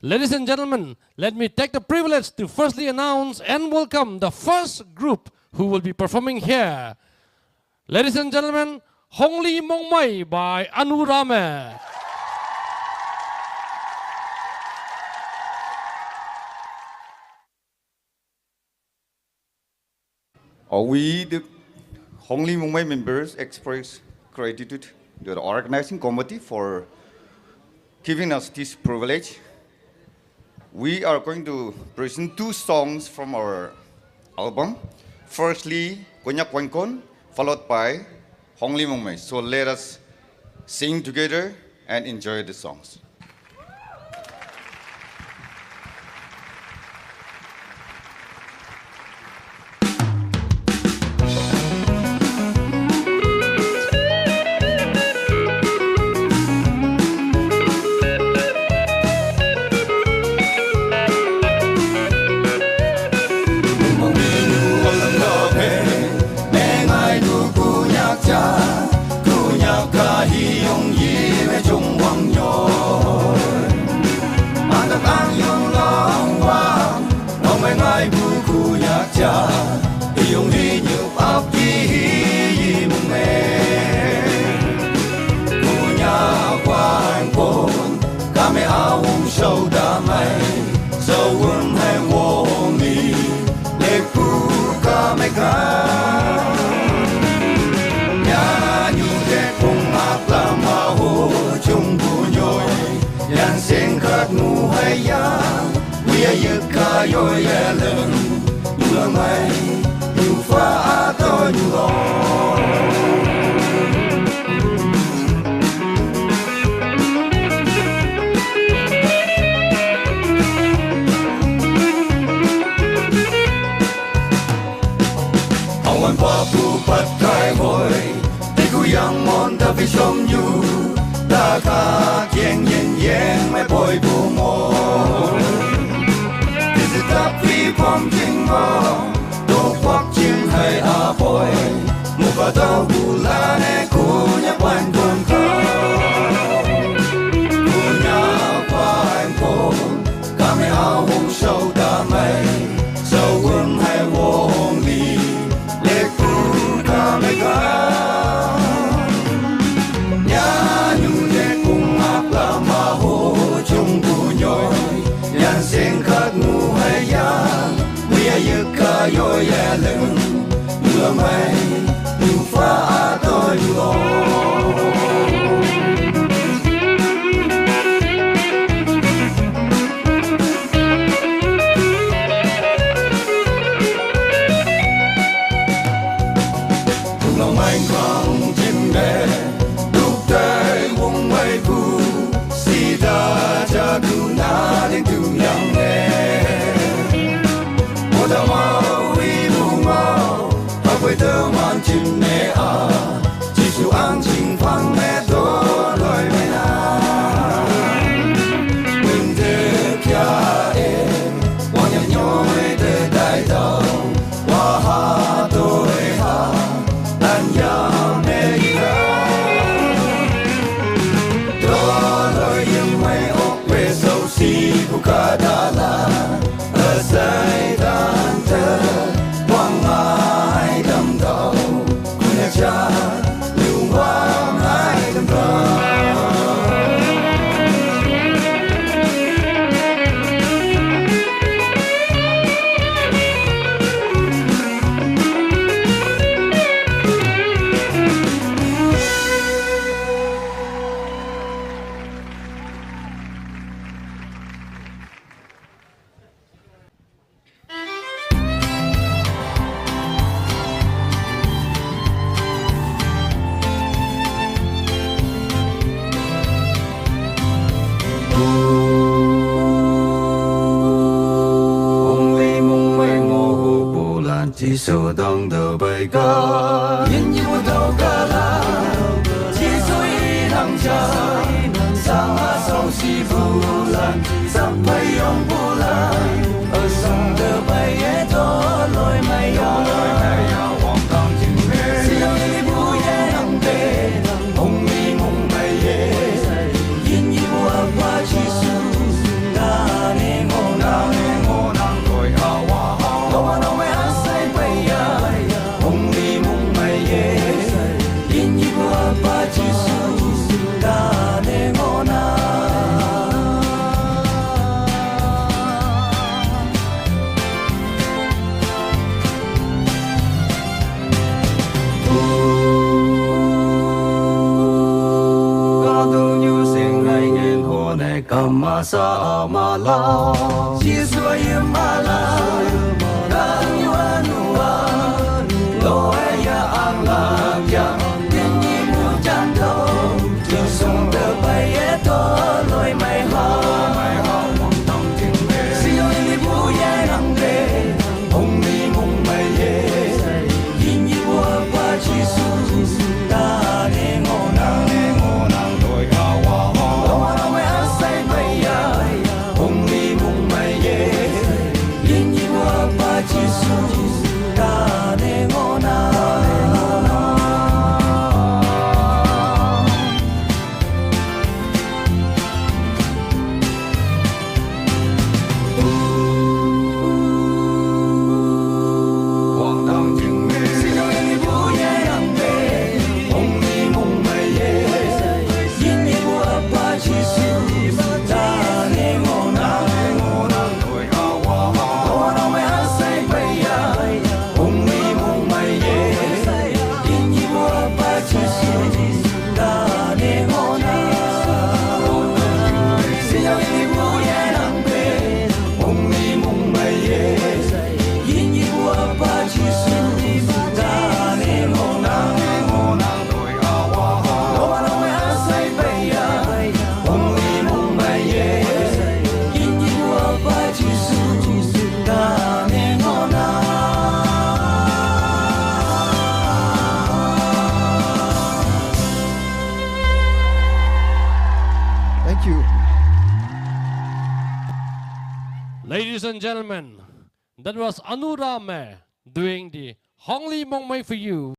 Ladies and gentlemen, let me take the privilege to firstly announce and welcome the first group who will be performing here. Ladies and gentlemen, Hong Li Mong Mai by Anu Rame. We, the Hong Li Mong Mai members, express gratitude to the organizing committee for giving us this privilege. We are going to present two songs from our album. Firstly, Konyak Wankon, followed by Hong Li Mong Mai. So let us sing together and enjoy the songs. Hãy subscribe sa mala Yesu ye mala dan yuanua lo ya angla ya tin ni mu chan do tin sung de bai ye to loi mai ha mong tong tin me si yo ni bu ye nang de hong ni mong mai ye yin yi bo pa chi su da ne ngo nang loi ga wa lo ma mai a sai bai ya hong ni mong mai ye yin yi bo pa chi su da ne ngo nang Quảng Nam Trinh Mê Xin lỗi em vũ ye nặng bề Ông đi mong mây ye Yin ni bua pa chi su Ta ne ngô nang Đôi ha wa ha Đô nô mê ha say bay ya Ông đi mong mây ye Yin ni bua pa chi su Ta ne ngô nang Xin lỗi em vũ ye nặng bề Ông đi mong mây ye Yin ni bua pa chi su Ta ne ngô nang Đôi ha wa ha Đô nô mê ha say bay ya Ông đi mong mây ye Yin ni bua pa chi su Ta ne ngô nang Thank you. Ladies and gentlemen, that was Anurame doing the Hongli Mongmai for you.